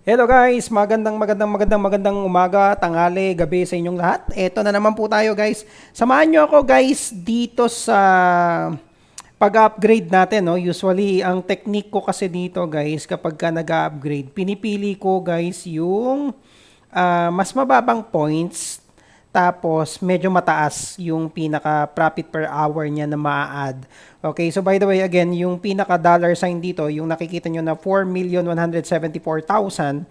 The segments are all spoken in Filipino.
Hello guys, magandang umaga, tanghali, gabi sa inyong lahat. Eto na naman po tayo guys. Samahan nyo ako guys dito sa pag-upgrade natin. No? Usually, ang technique ko kasi dito guys, kapag ka nag-upgrade, pinipili ko guys yung mas mababang points tapos medyo mataas yung pinaka profit per hour niya na maa-add. Okay, so by the way again, yung pinaka dollar sign dito, yung nakikita nyo na 4,174,000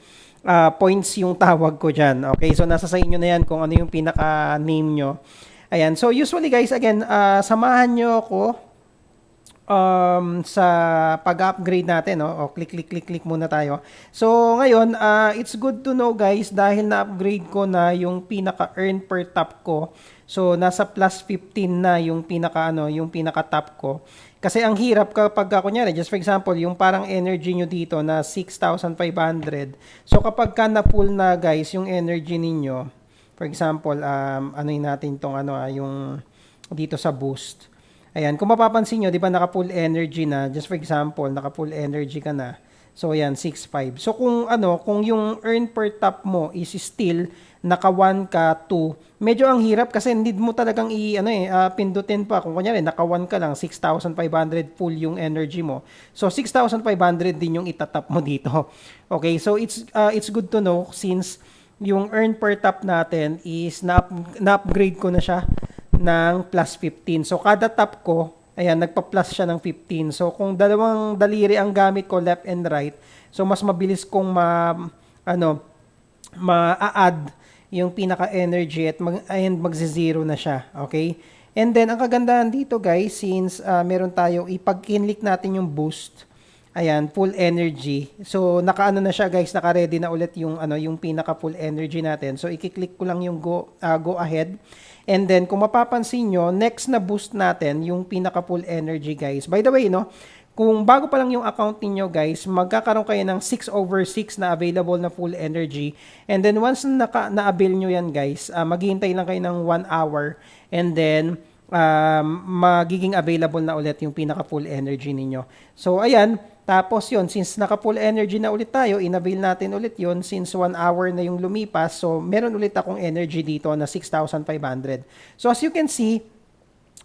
points yung tawag ko dyan. Okay, so nasa sa inyo na yan kung ano yung pinaka name nyo. Ayan, so usually guys, again, samahan nyo ako sa pag-upgrade natin, no? O click muna tayo. So ngayon, it's good to know guys dahil na-upgrade ko na yung pinaka earn per top ko. So nasa plus 15 na yung pinaka yung pinaka top ko. Kasi ang hirap kapag kunyari, just for example, yung parang energy nyo dito na 6,500. So kapag ka na-full na guys yung energy ninyo, for example, ano natin tong yung dito sa boost. Ayan, kung mapapansin nyo, di ba naka-full energy na, just for example, naka-full energy ka na. So, ayan, 6.5. So, kung yung earn per top mo is still naka 1 ka, 2, medyo ang hirap kasi need mo talagang pindutin pa. Kung kunyari, naka 1 ka lang, 6,500 full yung energy mo. So, 6,500 din yung itatap mo dito. Okay, so it's good to know since yung earn per top natin is na-upgrade ko na siya ng plus 15. So, kada tap ko, ayan, nagpa-plus siya ng 15. So, kung dalawang daliri ang gamit ko, left and right, so mas mabilis kong ma-add yung pinaka-energy at magze-zero na siya. Okay? And then, ang kagandahan dito, guys, since meron tayo, ipag-kinlik natin yung boost, ayan, full energy. So, naka-ano na siya, guys, naka-ready na ulit yung, yung pinaka-full energy natin. So, i-click ko lang yung go ahead. And then, kung mapapansin nyo, next na boost natin, yung pinaka-full energy, guys. By the way, no, kung bago pa lang yung account niyo guys, magkakaroon kayo ng 6/6 na available na full energy. And then, once na-avail nyo yan, guys, maghihintay lang kayo ng 1 hour. And then, magiging available na ulit yung pinaka-full energy ninyo. So, ayan. Tapos yun, since naka-full energy na ulit tayo, in-avail natin ulit yun since 1 hour na yung lumipas. So, meron ulit akong energy dito na 6,500. So, as you can see,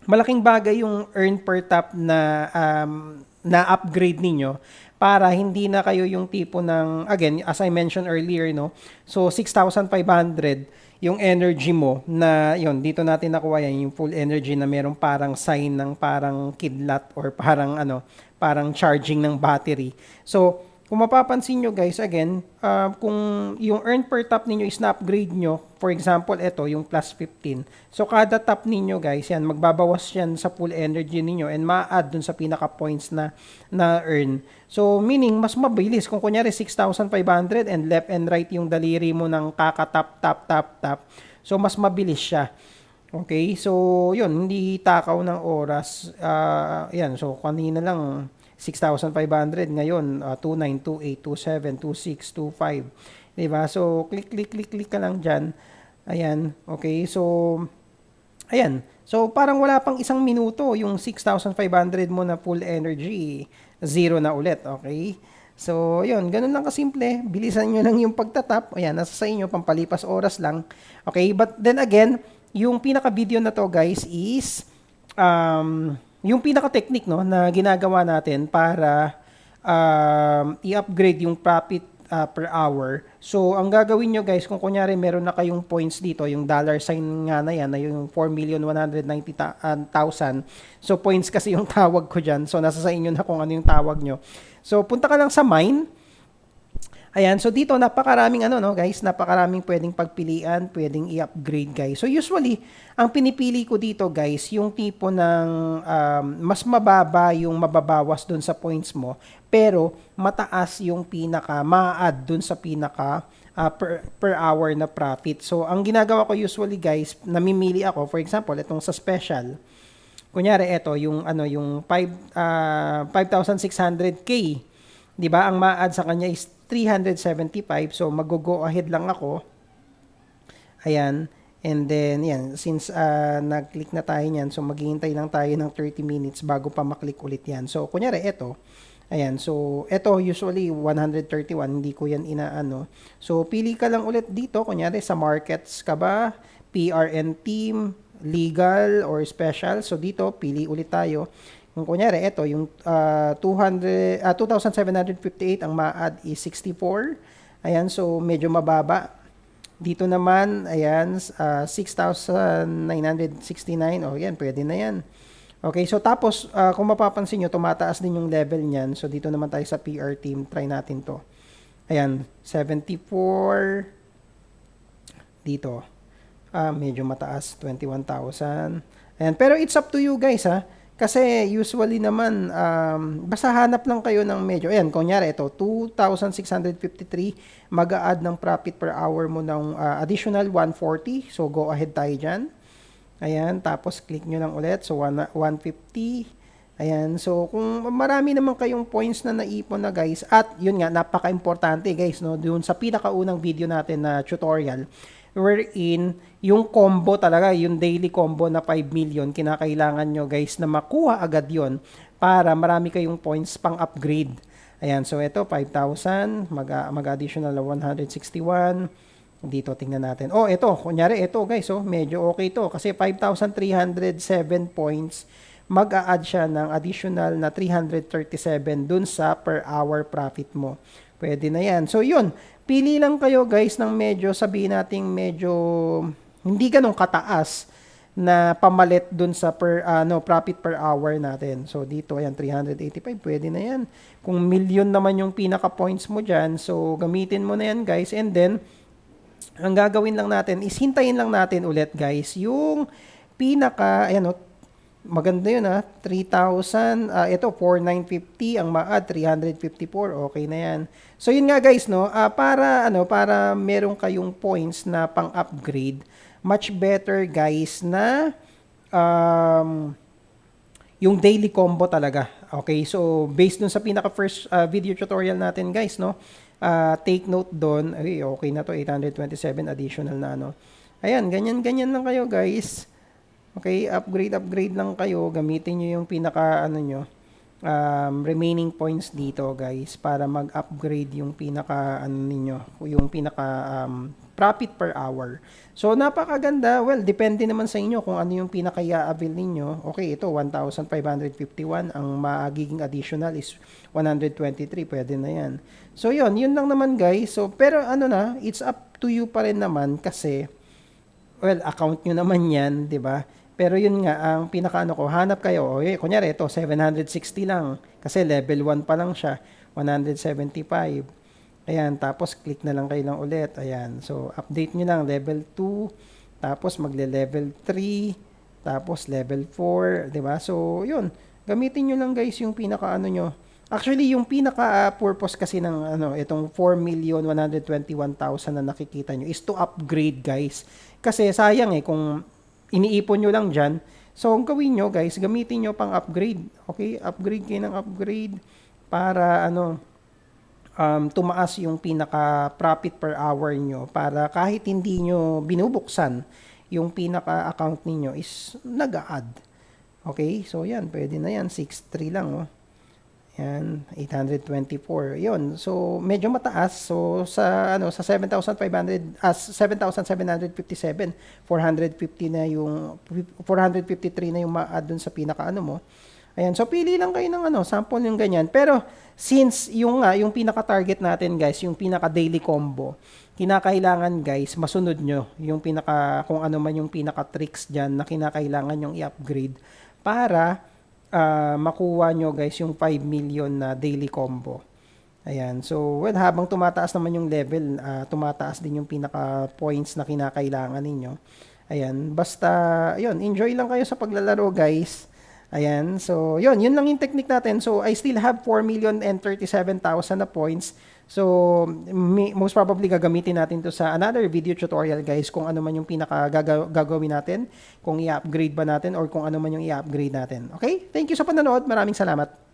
malaking bagay yung earn per top na upgrade ninyo para hindi na kayo yung tipo ng, again, as I mentioned earlier, no? So, 6,500 yung energy mo na, yun, dito natin nakuha yan, yung full energy na merong parang sign ng parang kidlat or parang charging ng battery. So, kung mapapansin nyo guys, again, kung yung earn per top ninyo is na-upgrade nyo, for example, ito, yung plus 15. So, kada top ninyo guys, yan, magbabawas yan sa full energy ninyo and ma-add dun sa pinaka-points na earn. So, meaning, mas mabilis. Kung kunyari 6,500 and left and right yung daliri mo ng kaka-tap. So, mas mabilis siya. Okay, so yun, hindi takaw ng oras. Yan, so kanina lang 6,500, ngayon 29, 28, 27, 26, 25. Diba? So click ka lang dyan. Ayan, okay, so ayan. So parang wala pang isang minuto yung 6,500 mo na full energy, zero na ulit, okay? So, yun, ganun lang kasimple. Bilisan nyo lang yung pagtatap. Ayan, nasa sa inyo, pampalipas oras lang. Okay, but then again, yung pinaka-video na to guys is yung pinaka-technique no, na ginagawa natin para i-upgrade yung profit per hour. So, ang gagawin nyo guys, kung kunyari meron na kayong points dito, yung dollar sign nga na yan, na yung 4,190,000. So, points kasi yung tawag ko dyan. So, nasa sa inyo na kung ano yung tawag nyo. So, punta ka lang sa mine. Ayan, so dito napakaraming guys, napakaraming pwedeng pagpilian, pwedeng i-upgrade guys. So usually, ang pinipili ko dito guys, yung tipo ng mas mababa yung mababawas dun sa points mo, pero mataas yung pinaka ma-add dun sa pinaka per hour na profit. So ang ginagawa ko usually guys, namimili ako, for example, itong sa special. Kunyari ito, yung 5,600K. 'Di ba? Ang ma-add sa kanya is 375. So mag-go ahead lang ako. Ayan. And then yan, since nag-click na tayo niyan, so maghihintay lang tayo ng 30 minutes bago pa maklik ulit yan. So kunyari ito, Ayan, so ito usually 131, hindi ko yan inaano. So pili ka lang ulit dito, kunyari sa markets ka ba, PRN team, legal or special. So dito pili ulit tayo. Kung kunyari ito yung 2,758 ang ma-add is 64. Ayan, so medyo mababa. Dito naman, ayan, 6,969. O, yan, pwede na yan. Okay, so tapos, kung mapapansin nyo, tumataas din yung level niyan. So, dito naman tayo sa PR team. Try natin to. Ayan, 74. Dito. Medyo mataas, 21,000. Ayan, pero it's up to you guys, ha. Kasi usually naman, basta hanap lang kayo ng medyo, ayan, kunyari ito, 2,653, mag-a-add ng profit per hour mo ng additional 140. So, go ahead tayo dyan. Ayan, tapos click nyo lang ulit. So, 150. Ayan, so kung marami naman kayong points na naipon na guys, at yun nga, napaka-importante guys, no, dun sa pinakaunang video natin na tutorial, wherein yung combo talaga, yung daily combo na 5 million, kinakailangan nyo guys na makuha agad yon para marami kayong points pang upgrade. Ayan, so ito 5,000, mag-additional 161. Dito tingnan natin. Oh, ito, kunyari ito guys, oh, medyo okay to kasi 5,307 points, mag-a-add siya ng additional na 337 dun sa per hour profit mo. Pwede na yan. So yun, pili lang kayo guys ng medyo, sabihin natin medyo hindi ganun kataas na pamalit dun sa profit per hour natin. So dito ayan 385, pwede na yan. Kung million naman yung pinaka points mo diyan, so gamitin mo na yan guys, and then ang gagawin lang natin is hintayin lang natin ulit guys yung pinaka ayan, maganda yun 3,000, ito 4,950 ang ma-add 354, okay na yan. So yun nga guys, no, para meron kayong points na pang-upgrade, much better guys na yung daily combo talaga. Okay, so based dun sa pinaka first video tutorial natin guys, no, take note doon, okay na to, 827 additional na Ayan, ganyan lang kayo guys. Okay, upgrade lang kayo. Gamitin nyo yung pinaka remaining points dito guys para mag-upgrade yung pinaka yung pinaka profit per hour. So napakaganda. Well, depende naman sa inyo kung ano yung pinaka i-avail ninyo. Okay, ito 1,551, ang magiging additional is 123, pwede na yan. So yun lang naman guys. So pero it's up to you pa rin naman kasi well, account nyo naman yan, 'di ba? Pero yun nga, ang pinaka ko, hanap kayo, kunyari ito, 760 lang, kasi level 1 pa lang siya, 175. Ayan, tapos click na lang kayo lang ulit, ayan. So, update nyo lang, level 2, tapos magle-level 3, tapos level 4, diba? So, yun, gamitin nyo lang guys yung pinaka nyo. Actually, yung pinaka purpose kasi ng itong 4,121,000 na nakikita nyo is to upgrade guys. Kasi sayang kung iniipon nyo lang dyan. So, ang gawin nyo guys, gamitin nyo pang upgrade. Okay? Upgrade kayo ng upgrade para tumaas yung pinaka profit per hour nyo para kahit hindi nyo binubuksan yung pinaka account niyo is nag-a-add. Okay? So, yan. Pwede na yan. 6.3 lang. Oh. Yan, 824. 'Yon. So medyo mataas. So sa 7,500 7,757, 450 na yung 453 na yung ma-add dun sa pinaka mo. Ayan. So pili lang kayo ng sample yung ganyan. Pero since yung pinaka-target natin, guys, yung pinaka-daily combo, kinakailangan, guys, masunod nyo yung kung ano man yung pinaka-tricks diyan na kinakailangan yung i-upgrade para makuha nyo guys yung 5 million na daily combo. Ayan. So, well, habang tumataas naman yung level, tumataas din yung pinaka points na kinakailangan ninyo. Ayan. Basta, yun, enjoy lang kayo sa paglalaro guys. Ayan. So, yun lang yung technique natin. So, I still have 4,037,000 na points. So, most probably gagamitin natin to sa another video tutorial guys kung ano man yung pinaka gagawin natin, kung i-upgrade ba natin or kung ano man yung i-upgrade natin. Okay? Thank you sa panonood. Maraming salamat.